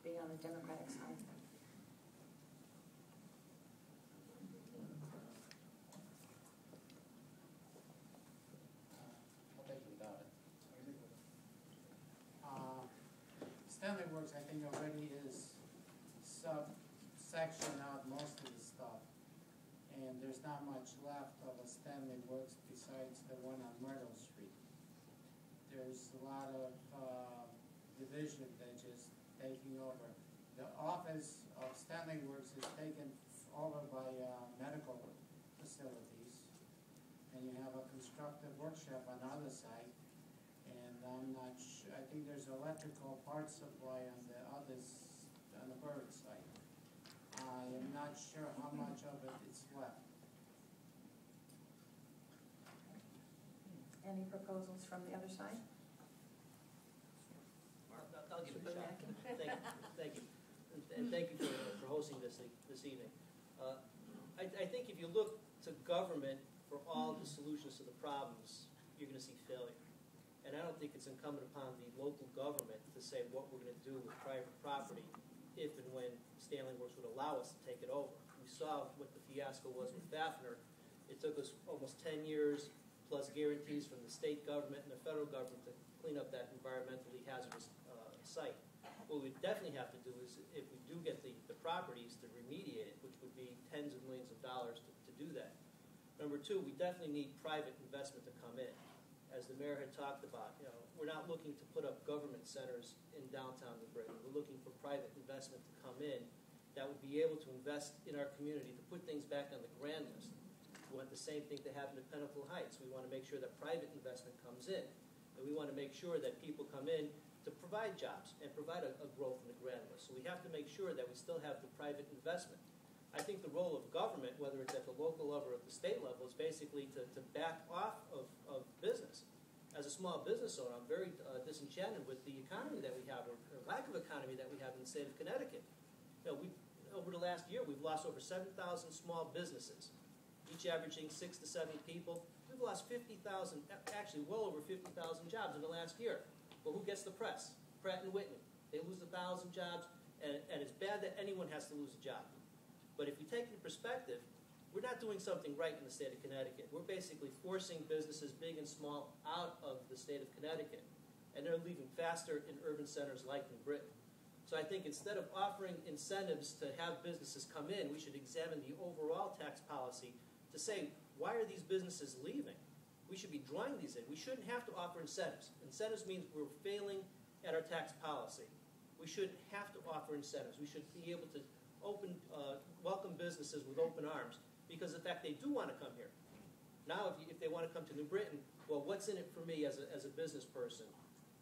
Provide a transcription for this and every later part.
be on the Democratic side. I'll take it without it. Stanley Works, I think, already is subsection out most of the stuff, and there's not much left of a Stanley Works besides the one on Myrtle Street. There's a lot of division that's just taking over. The office of Stanley Works is taken over by medical facilities, and you have a constructive workshop on the other side. And I'm not sure, I think there's electrical part supply on the others, on the Bird side. I am not sure how much of it is left. Any proposals from the other side? I'll give it a shot. Thank you. And thank you for hosting this evening. I think if you look to government for all the solutions to the problems, you're going to see failure. And I don't think it's incumbent upon the local government to say what we're going to do with private property if and when Stanley Works would allow us to take it over. We saw what the fiasco was with Fafner. It took us almost 10 years plus guarantees from the state government and the federal government to clean up that environmentally hazardous site. What we definitely have to do is, if we do get the properties, to remediate it, which would be tens of millions of dollars to do that. Number two, we definitely need private investment to come in. As the mayor had talked about, we're not looking to put up government centers in downtown New Britain. We're looking for private investment to come in that would be able to invest in our community, to put things back on the grand list. We want the same thing to happen at Pinnacle Heights. We want to make sure that private investment comes in. And we want to make sure that people come in to provide jobs and provide a growth in the grand list. So we have to make sure that we still have the private investment. I think the role of government, whether it's at the local level or at the state level, is basically to back off of business. As a small business owner, I'm very disenchanted with the economy that we have, or lack of economy that we have in the state of Connecticut. Over the last year, we've lost over 7,000 small businesses, each averaging 6 to 7 people. We've lost 50,000, actually well over 50,000 jobs in the last year. Well, who gets the press? Pratt & Whitney. They lose 1,000 jobs, and it's bad that anyone has to lose a job. But if you take the perspective, we're not doing something right in the state of Connecticut. We're basically forcing businesses, big and small, out of the state of Connecticut. And they're leaving faster in urban centers like New Britain. So I think instead of offering incentives to have businesses come in, we should examine the overall tax policy to say, why are these businesses leaving? We should be drawing these in. We shouldn't have to offer incentives. Incentives means we're failing at our tax policy. We shouldn't have to offer incentives. We should be able to welcome businesses with open arms, because in fact they do want to come here. Now if they want to come to New Britain, well, what's in it for me as a business person?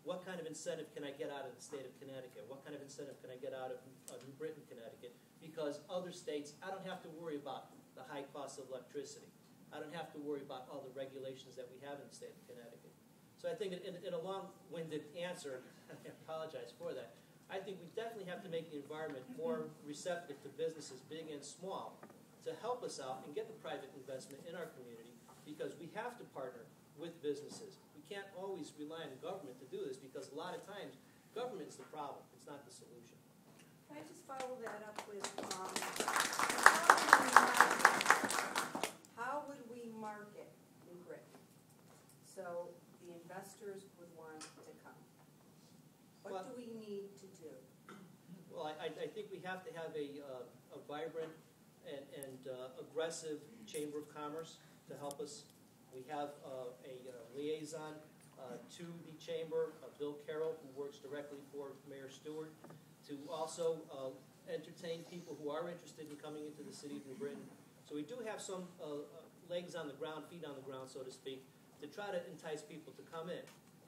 What kind of incentive can I get out of the state of Connecticut? What kind of incentive can I get out of New Britain, Connecticut? Because other states, I don't have to worry about the high cost of electricity. I don't have to worry about all the regulations that we have in the state of Connecticut. So I think in a long-winded answer, I apologize for that, I think we definitely have to make the environment more receptive to businesses, big and small, to help us out and get the private investment in our community, because we have to partner with businesses. We can't always rely on the government to do this, because a lot of times government's the problem, it's not the solution. Can I just follow that up with how would we market New Britain so the investors would want to come? What do we need to do? Well, I think we have to have a vibrant and aggressive Chamber of Commerce to help us. We have a liaison to the Chamber, Bill Carroll, who works directly for Mayor Stewart, to also entertain people who are interested in coming into the city of New Britain. So we do have some legs on the ground, feet on the ground, so to speak, to try to entice people to come in.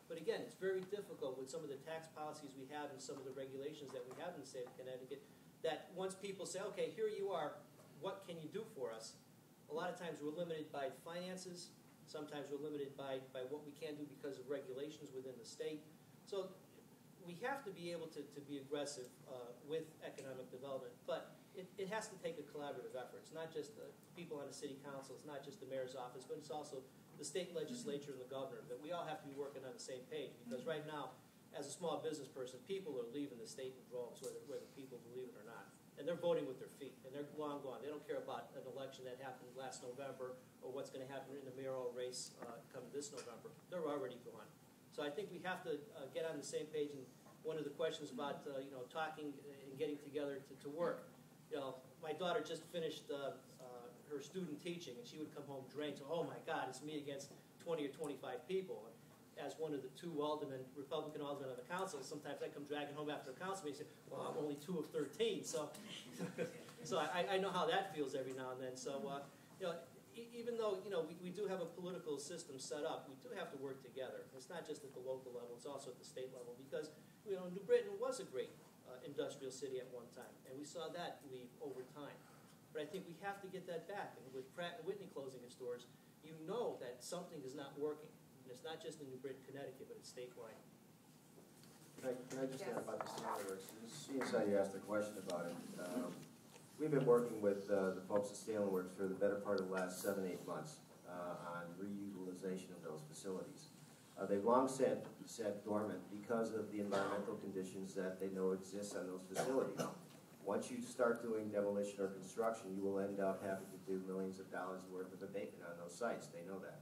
But again, it's very difficult with some of the tax policies we have and some of the regulations that we have in the state of Connecticut, that once people say, okay, here you are, what can you do for us? A lot of times we're limited by finances. Sometimes we're limited by what we can do because of regulations within the state. So we have to be able to be aggressive with economic development, but it has to take a collaborative effort. It's not just the people on the city council, it's not just the mayor's office, but it's also the state legislature and the governor, that we all have to be working on the same page, because right now, as a small business person, people are leaving the state in droves, whether people, believe it or not. And they're voting with their feet, and they're long gone. They don't care about an election that happened last November or what's going to happen in the mayoral race come this November. They're already gone. So I think we have to get on the same page. And one of the questions about talking and getting together to work. My daughter just finished her student teaching, and she would come home drained. So, oh my God, it's me against 20 or 25 people. As one of the two Republican aldermen on the council, sometimes I come dragging home after a council meeting and say, well, I'm only 2 of 13. So, I know how that feels every now and then. So, even though we do have a political system set up, we do have to work together. It's not just at the local level; it's also at the state level. Because New Britain was a great industrial city at one time, and we saw that leave over time. But I think we have to get that back. And with Pratt & Whitney closing its doors, you know that something is not working. And it's not just in New Britain, Connecticut, but it's statewide. Can I just add about the Stanley Works? Seeing as how you asked a question about it, we've been working with the folks at Stanley Works for the better part of the last 7-8 months on reutilization of those facilities. They've long sat dormant because of the environmental conditions that they know exist on those facilities. Once you start doing demolition or construction, you will end up having to do millions of dollars worth of abatement on those sites. They know that.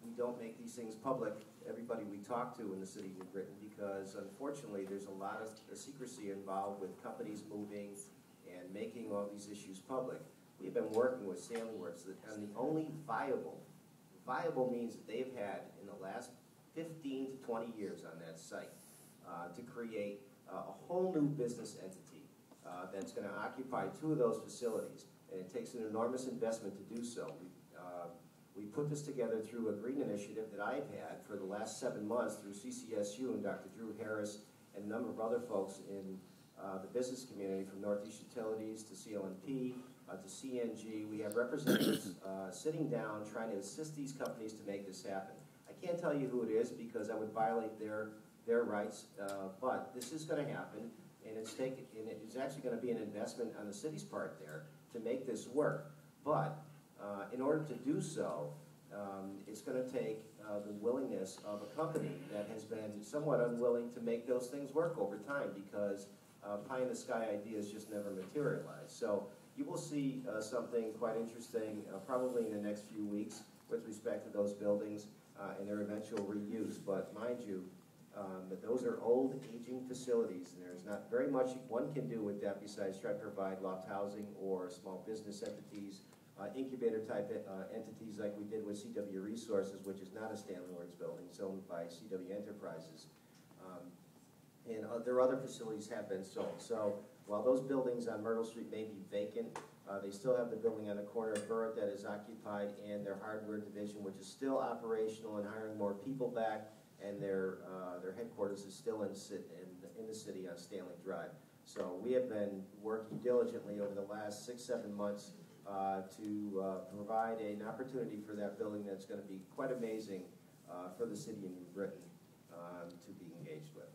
We don't make these things public, everybody we talk to in the city of New Britain, because unfortunately there's a lot of secrecy involved with companies moving and making all these issues public. We've been working with Stanley Works, and the only viable means that they've had in the last 15 to 20 years on that site to create a whole new business entity that's going to occupy 2 of those facilities. And it takes an enormous investment to do so. We put this together through a green initiative that I've had for the last 7 months through CCSU and Dr. Drew Harris and a number of other folks in the business community, from Northeast Utilities to CLNP to CNG. We have representatives sitting down trying to assist these companies to make this happen. I can't tell you who it is because that would violate their rights, but this is going to happen, and it's actually going to be an investment on the city's part there to make this work. But in order to do so, it's going to take the willingness of a company that has been somewhat unwilling to make those things work over time, because pie-in-the-sky ideas just never materialize. So you will see something quite interesting probably in the next few weeks with respect to those buildings and their eventual reuse. But mind you, that those are old, aging facilities, and there's not very much one can do with that besides try to provide loft housing or small business entities, incubator-type entities like we did with CW Resources, which is not a Stanley Works building. It's owned by CW Enterprises. And their other facilities have been sold. So while those buildings on Myrtle Street may be vacant, they still have the building on the corner of Burritt that is occupied, and their hardware division, which is still operational and hiring more people back, and their headquarters is still in the city on Stanley Drive. So we have been working diligently over the last 6-7 months to provide an opportunity for that building that's going to be quite amazing for the city of New Britain to be engaged with.